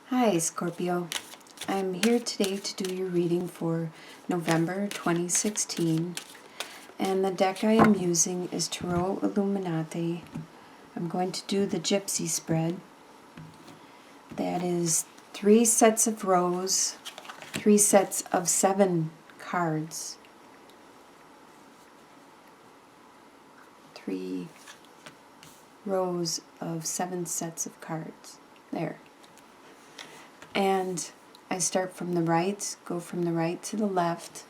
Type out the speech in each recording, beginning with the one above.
Hi Scorpio, I'm here today to do your reading for November 2016, and the deck I am using is Tarot Illuminati. I'm going to do the Gypsy spread. That is 3 sets of rows, 3 sets of 7 cards, 3 rows of 7 sets of cards. There. And I start from the right, go from the right to the left,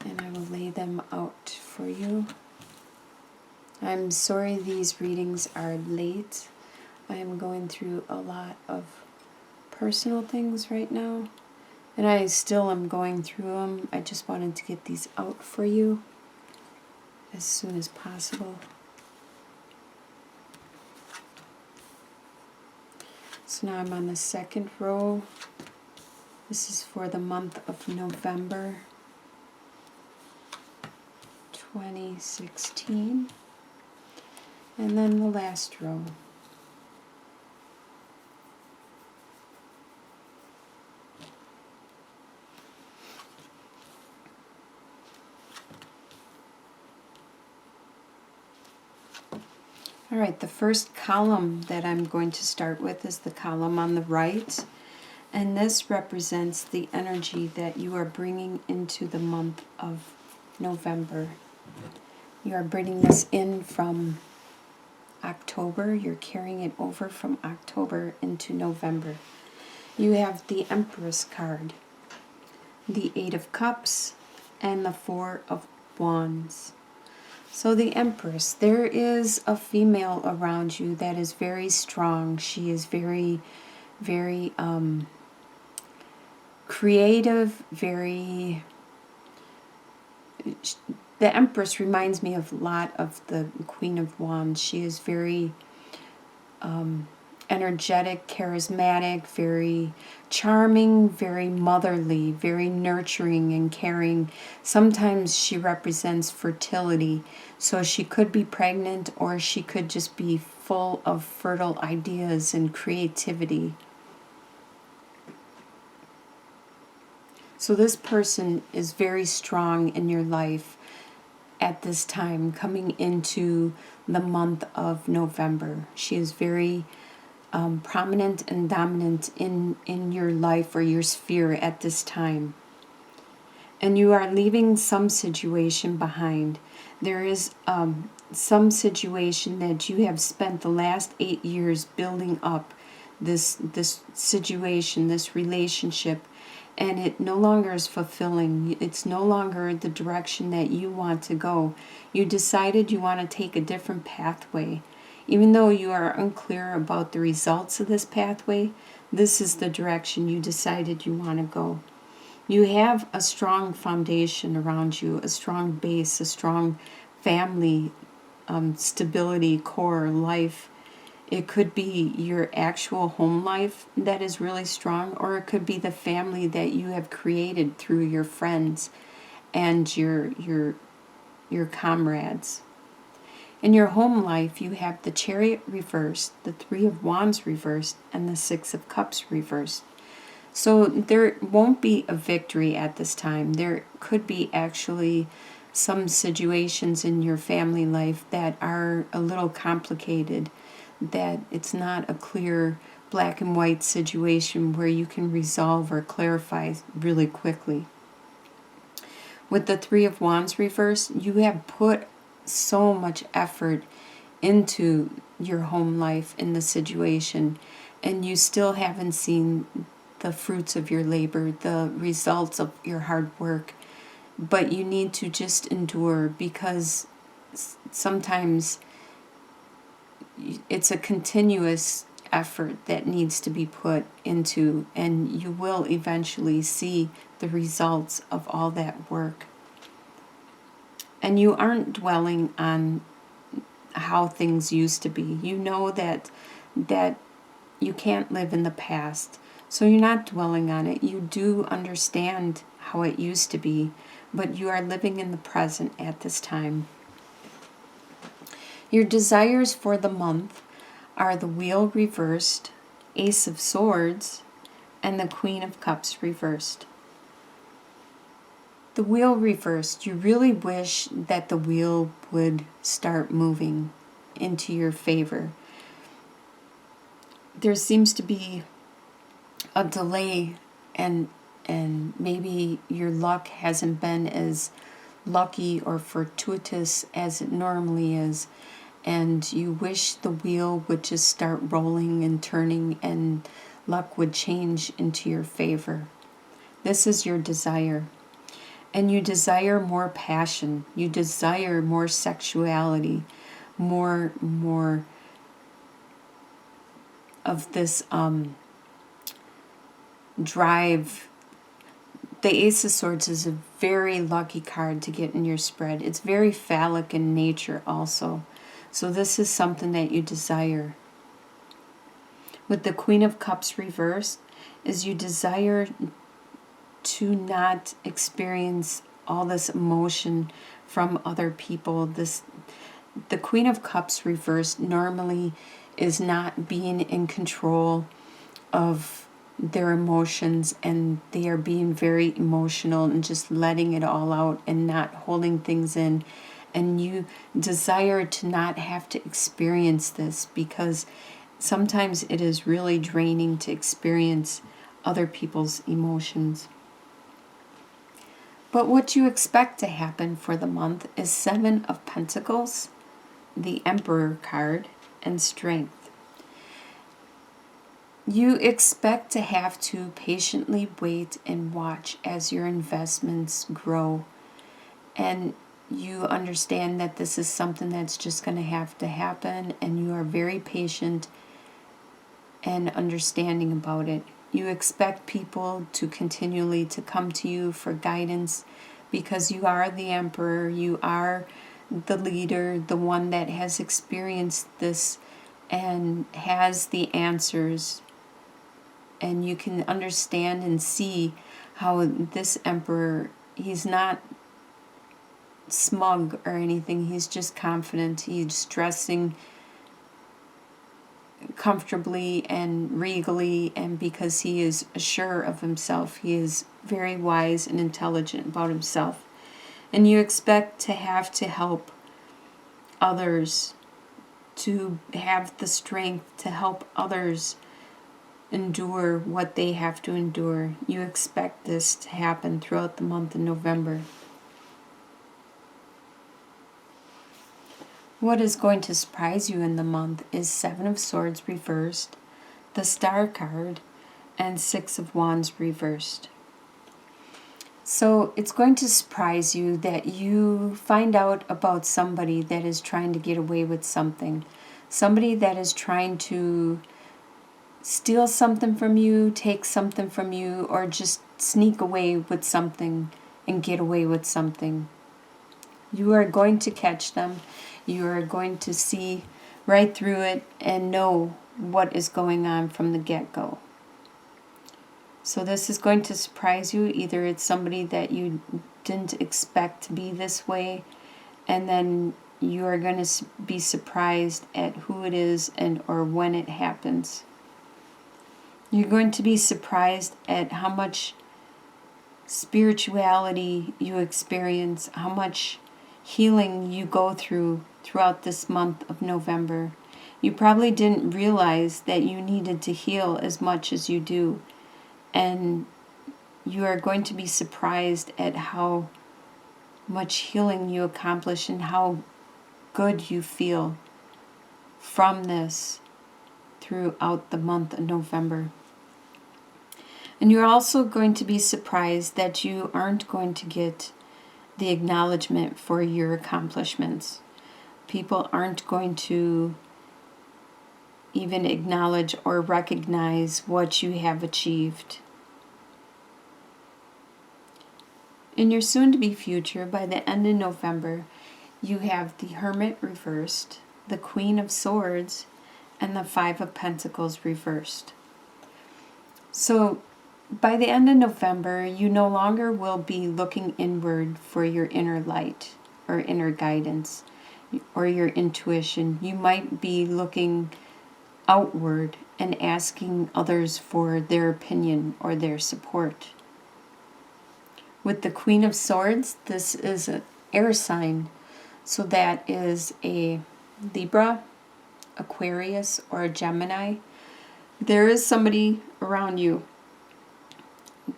and I will lay them out for you. I'm sorry these readings are late. I am going through a lot of personal things right now, and I still am going through them. I just wanted to get these out for you as soon as possible. So now I'm on the second row. This is for the month of November 2016. And then the last row. All right, the first column that I'm going to start with is the column on the right. And this represents the energy that you are bringing into the month of November. You are bringing this in from October. You're carrying it over from October into November. You have the Empress card, the 8 of Cups, and the 4 of Wands. So the Empress, there is a female around you that is very strong. She is very, very creative, very... The Empress reminds me of a lot of the Queen of Wands. She is very energetic, charismatic, very charming, very motherly, very nurturing and caring. Sometimes she represents fertility. So she could be pregnant, or she could just be full of fertile ideas and creativity. So this person is very strong in your life at this time, coming into the month of November. She is very prominent and dominant in your life or your sphere at this time. And you are leaving some situation behind. There is some situation that you have spent the last 8 years building up, this situation, this relationship, and it no longer is fulfilling. It's no longer the direction that you want to go. You decided you want to take a different pathway. Even though you are unclear about the results of this pathway, this is the direction you decided you want to go. You have a strong foundation around you, a strong base, a strong family, stability, core, life. It could be your actual home life that is really strong, or it could be the family that you have created through your friends and your comrades. In your home life, you have the Chariot reversed, the 3 of Wands reversed, and the 6 of Cups reversed. So there won't be a victory at this time. There could be actually some situations in your family life that are a little complicated, that it's not a clear black and white situation where you can resolve or clarify really quickly. With the 3 of Wands reversed, you have put so much effort into your home life in the situation, and you still haven't seen the fruits of your labor, the results of your hard work. But you need to just endure, because sometimes it's a continuous effort that needs to be put into, and you will eventually see the results of all that work. And you aren't dwelling on how things used to be. You know that you can't live in the past, so you're not dwelling on it. You do understand how it used to be, but you are living in the present at this time. Your desires for the month are the Wheel reversed, Ace of Swords, and the Queen of Cups reversed. The Wheel reversed, you really wish that the wheel would start moving into your favor. There seems to be a delay, and maybe your luck hasn't been as lucky or fortuitous as it normally is, and you wish the wheel would just start rolling and turning and luck would change into your favor. This is your desire. And you desire more passion. You desire more sexuality, more of this drive. The Ace of Swords is a very lucky card to get in your spread. It's very phallic in nature also. So this is something that you desire. With the Queen of Cups reversed, is you desire to not experience all this emotion from other people. The Queen of Cups reversed normally is not being in control of their emotions, and they are being very emotional and just letting it all out and not holding things in. And you desire to not have to experience this, because sometimes it is really draining to experience other people's emotions. But what you expect to happen for the month is 7 of Pentacles, the Emperor card, and Strength. You expect to have to patiently wait and watch as your investments grow. And you understand that this is something that's just going to have to happen, and you are very patient and understanding about it. You expect people to continually to come to you for guidance, because you are the Emperor, you are the leader, the one that has experienced this and has the answers. And you can understand and see how this Emperor, he's not smug or anything, he's just confident. He's dressing comfortably and regally, and because he is sure of himself, he is very wise and intelligent about himself. And you expect to have to help others, to have the strength to help others endure what they have to endure. You expect this to happen throughout the month of November. What is going to surprise you in the month is 7 of Swords reversed, the Star card, and 6 of Wands reversed. So it's going to surprise you that you find out about somebody that is trying to get away with something. Somebody that is trying to steal something from you, take something from you, or just sneak away with something and get away with something. You are going to catch them. You are going to see right through it and know what is going on from the get-go. So this is going to surprise you. Either it's somebody that you didn't expect to be this way, and then you are going to be surprised at who it is and or when it happens. You're going to be surprised at how much spirituality you experience, how much healing you go throughout this month of November. You probably didn't realize that you needed to heal as much as you do. And you are going to be surprised at how much healing you accomplish and how good you feel from this throughout the month of November. And you're also going to be surprised that you aren't going to get the acknowledgement for your accomplishments. People aren't going to even acknowledge or recognize what you have achieved. In your soon-to-be future, by the end of November, you have the Hermit reversed, the Queen of Swords, and the 5 of Pentacles reversed. So by the end of November, you no longer will be looking inward for your inner light or inner guidance or your intuition. You might be looking outward and asking others for their opinion or their support. With the Queen of Swords, this is an air sign. So that is a Libra, Aquarius, or a Gemini. There is somebody around you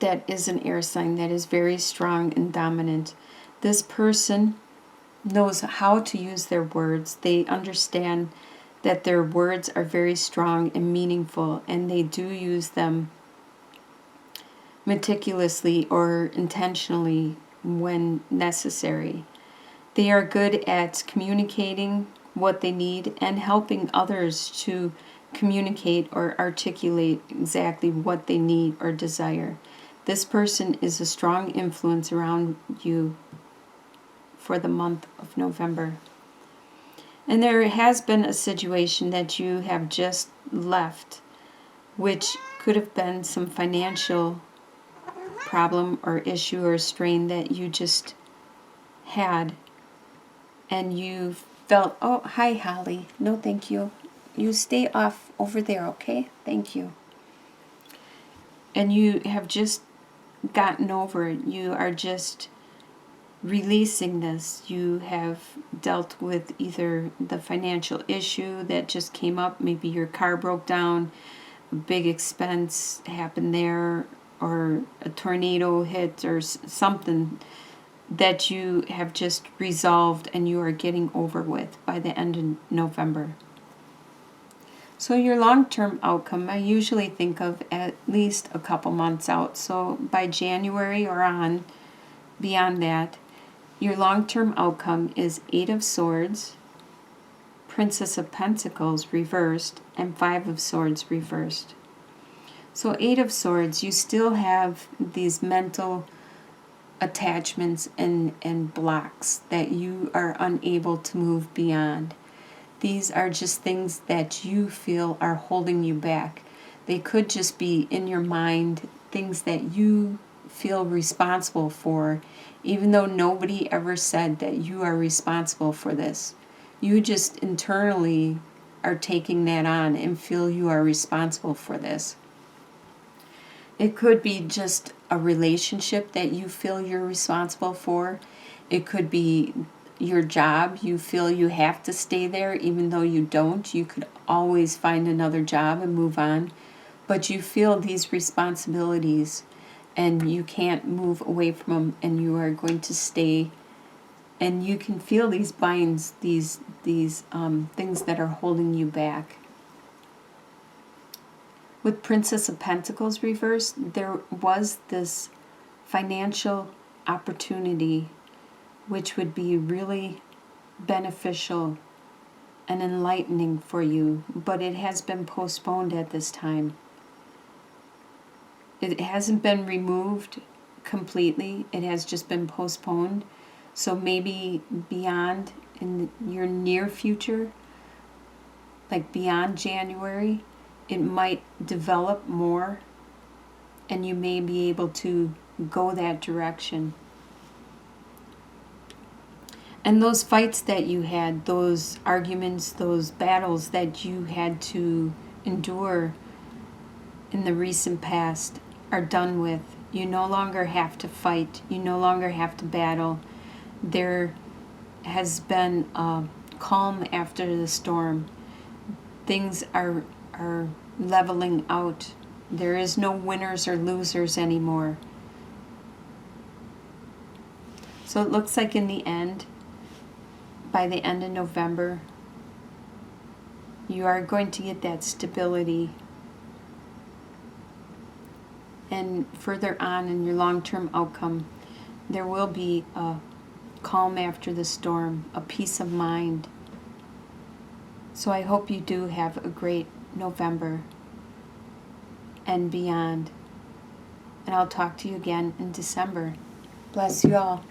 that is an air sign that is very strong and dominant. This person knows how to use their words. They understand that their words are very strong and meaningful, and they do use them meticulously or intentionally when necessary. They are good at communicating what they need and helping others to communicate or articulate exactly what they need or desire. This person is a strong influence around you for the month of November. And there has been a situation that you have just left, which could have been some financial problem or issue or strain that you just had. And you felt, oh, hi, Holly. No, thank you. You stay off over there, okay? Thank you. And you have just gotten over it. You are just releasing this. You have dealt with either the financial issue that just came up, maybe your car broke down, a big expense happened there, or a tornado hit, or something that you have just resolved and you are getting over with by the end of November. So your long-term outcome, I usually think of at least a couple months out. So by January or on, beyond that, your long-term outcome is 8 of Swords, Princess of Pentacles reversed, and 5 of Swords reversed. So 8 of Swords, you still have these mental attachments and blocks that you are unable to move beyond. These are just things that you feel are holding you back. They could just be in your mind, things that you feel responsible for, even though nobody ever said that you are responsible for this. You just internally are taking that on and feel you are responsible for this. It could be just a relationship that you feel you're responsible for. It could be your job. You feel you have to stay there even though you don't. You could always find another job and move on. But you feel these responsibilities and you can't move away from them, and you are going to stay. And you can feel these binds, these things that are holding you back. With Princess of Pentacles reversed, there was this financial opportunity which would be really beneficial and enlightening for you, but it has been postponed at this time. It hasn't been removed completely, it has just been postponed. So maybe beyond, in your near future, like beyond January, it might develop more and you may be able to go that direction. And those fights that you had, those arguments, those battles that you had to endure in the recent past are done with. You no longer have to fight. You no longer have to battle. There has been a calm after the storm. Things are leveling out. There is no winners or losers anymore. So it looks like in the end, by the end of November, you are going to get that stability. And further on in your long-term outcome, there will be a calm after the storm, a peace of mind. So I hope you do have a great November and beyond. And I'll talk to you again in December. Bless you all.